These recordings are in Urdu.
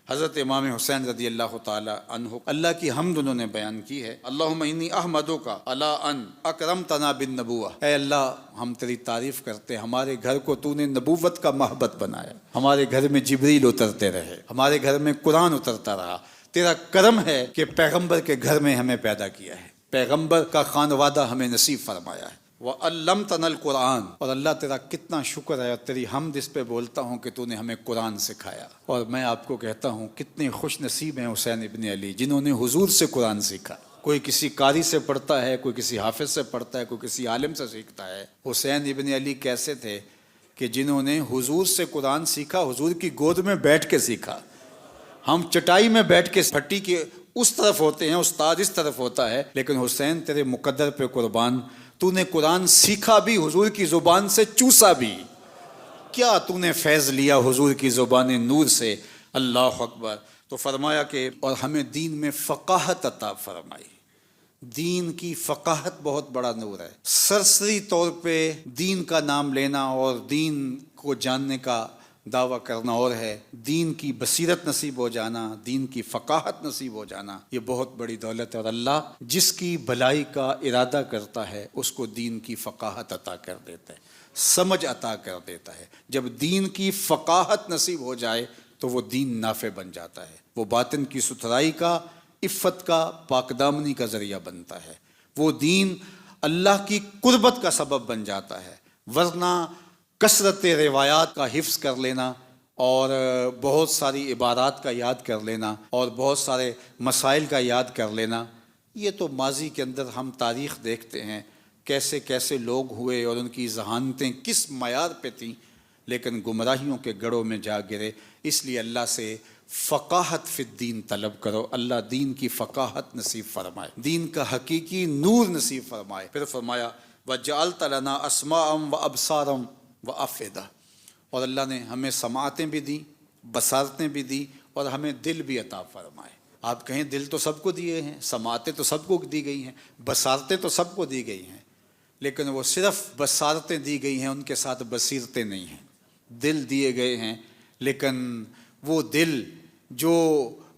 حضرت امام حسین رضی اللہ تعالی عنہ اللہ کی حمد انہوں نے بیان کی ہے، اللہم انی احمدک علی ان اکرمتنا بالنبوہ، اے اللہ ہم تیری تعریف کرتے، ہمارے گھر کو تو نے نبوت کا محبت بنایا، ہمارے گھر میں جبریل اترتے رہے، ہمارے گھر میں قرآن اترتا رہا، تیرا کرم ہے کہ پیغمبر کے گھر میں ہمیں پیدا کیا ہے، پیغمبر کا خانوادہ ہمیں نصیب فرمایا ہے، وَعَلَّمْتَنَا الْقُرْآنَ، اور اللہ تیرا کتنا شکر ہے اور تیری حمد اس پہ بولتا ہوں کہ تو نے ہمیں قرآن سکھایا۔ اور میں آپ کو کہتا ہوں کتنے خوش نصیب ہیں حسین ابن علی جنہوں نے حضور سے قرآن سیکھا۔ کوئی کسی قاری سے پڑھتا ہے، کوئی کسی حافظ سے پڑھتا ہے، کوئی کسی عالم سے سیکھتا ہے۔ حسین ابن علی کیسے تھے کہ جنہوں نے حضور سے قرآن سیکھا، حضور کی گود میں بیٹھ کے سیکھا۔ ہم چٹائی میں بیٹھ کے پھٹی کے اس طرف ہوتے ہیں، استاد اس طرف ہوتا ہے، لیکن حسین تیرے مقدر پہ قربان، تو نے قرآن سیکھا بھی، حضور کی زبان سے چوسا بھی۔ کیا تو نے فیض لیا حضور کی زبان نور سے، اللہ اکبر۔ تو فرمایا کہ اور ہمیں دین میں فقاہت عطا فرمائی۔ دین کی فقاہت بہت بڑا نور ہے۔ سرسری طور پہ دین کا نام لینا اور دین کو جاننے کا دعویٰ کرنا اور ہے، دین کی بصیرت نصیب ہو جانا، دین کی فقاہت نصیب ہو جانا، یہ بہت بڑی دولت ہے، اور اللہ جس کی بھلائی کا ارادہ کرتا ہے اس کو دین کی فقاہت عطا کر دیتا ہے، سمجھ عطا کر دیتا ہے۔ جب دین کی فقاہت نصیب ہو جائے تو وہ دین نافع بن جاتا ہے، وہ باطن کی ستھرائی کا، عفت کا، پاک دامنی کا ذریعہ بنتا ہے، وہ دین اللہ کی قربت کا سبب بن جاتا ہے۔ ورنہ کثرت روایات کا حفظ کر لینا اور بہت ساری عبارات کا یاد کر لینا اور بہت سارے مسائل کا یاد کر لینا، یہ تو ماضی کے اندر ہم تاریخ دیکھتے ہیں کیسے کیسے لوگ ہوئے اور ان کی ذہانتیں کس معیار پہ تھیں، لیکن گمراہیوں کے گڑھوں میں جا گرے۔ اس لیے اللہ سے فقاہت فی الدین طلب کرو، اللہ دین کی فقاہت نصیب فرمائے، دین کا حقیقی نور نصیب فرمائے۔ پھر فرمایا وَجَعَلْتَ لَنَا أَسْمَاعًا وَأَبْصَارًا وَأَفْئِدَةً، اور اللہ نے ہمیں سماعتیں بھی دی، بصارتیں بھی دی، اور ہمیں دل بھی عطا فرمائے۔ آپ کہیں دل تو سب کو دیے ہیں، سماعتیں تو سب کو دی گئی ہیں، بصارتیں تو سب کو دی گئی ہیں، لیکن وہ صرف بصارتیں دی گئی ہیں، ان کے ساتھ بصیرتیں نہیں ہیں۔ دل دیے گئے ہیں، لیکن وہ دل جو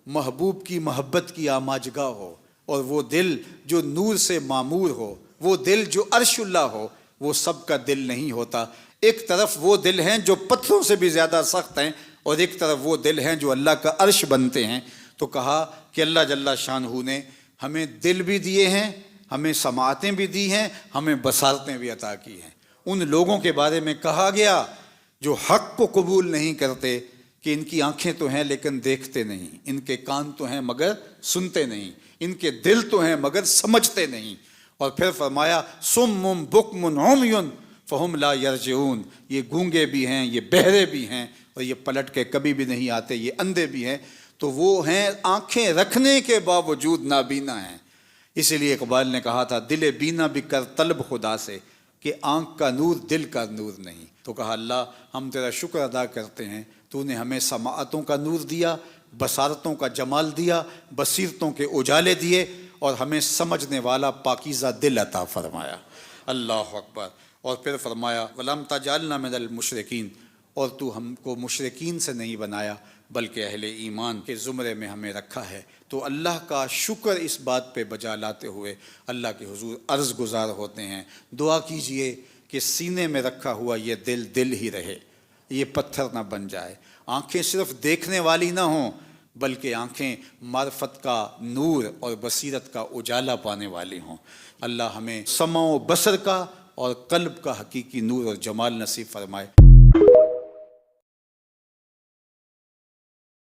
محبوب کی محبت کی آماجگاہ ہو، اور وہ دل جو نور سے معمور ہو، وہ دل جو عرش اللہ ہو، وہ سب کا دل نہیں ہوتا۔ ایک طرف وہ دل ہیں جو پتھروں سے بھی زیادہ سخت ہیں، اور ایک طرف وہ دل ہیں جو اللہ کا عرش بنتے ہیں۔ تو کہا کہ اللہ جل شانہ نے ہمیں دل بھی دیے ہیں، ہمیں سماعتیں بھی دی ہیں، ہمیں بصارتیں بھی عطا کی ہیں۔ ان لوگوں کے بارے میں کہا گیا جو حق کو قبول نہیں کرتے کہ ان کی آنکھیں تو ہیں لیکن دیکھتے نہیں، ان کے کان تو ہیں مگر سنتے نہیں، ان کے دل تو ہیں مگر سمجھتے نہیں۔ اور پھر فرمایا صم بکم عمی فہم لا یرجعون، یہ گونگے بھی ہیں، یہ بہرے بھی ہیں، اور یہ پلٹ کے کبھی بھی نہیں آتے، یہ اندھے بھی ہیں۔ تو وہ ہیں آنکھیں رکھنے کے باوجود نابینا ہیں۔ اسی لیے اقبال نے کہا تھا دل بینا بھی کر طلب خدا سے، کہ آنکھ کا نور دل کا نور نہیں۔ تو کہا اللہ ہم تیرا شکر ادا کرتے ہیں، تو نے ہمیں سماعتوں کا نور دیا، بصارتوں کا جمال دیا، بصیرتوں کے اجالے دیے، اور ہمیں سمجھنے والا پاکیزہ دل عطا فرمایا۔ اللہ اکبر۔ اور پھر فرمایا وَلَمْ تَجْعَلْنَا مِنَ الْمُشْرِكِينَ، اور تو ہم کو مشرکین سے نہیں بنایا بلکہ اہل ایمان کے زمرے میں ہمیں رکھا ہے۔ تو اللہ کا شکر اس بات پہ بجا لاتے ہوئے اللہ کے حضور عرض گزار ہوتے ہیں، دعا کیجئے کہ سینے میں رکھا ہوا یہ دل دل ہی رہے، یہ پتھر نہ بن جائے، آنکھیں صرف دیکھنے والی نہ ہوں بلکہ آنکھیں معرفت کا نور اور بصیرت کا اجالا پانے والی ہوں۔ اللہ ہمیں سمع و بصر کا اور قلب کا حقیقی نور اور جمال نصیب فرمائے۔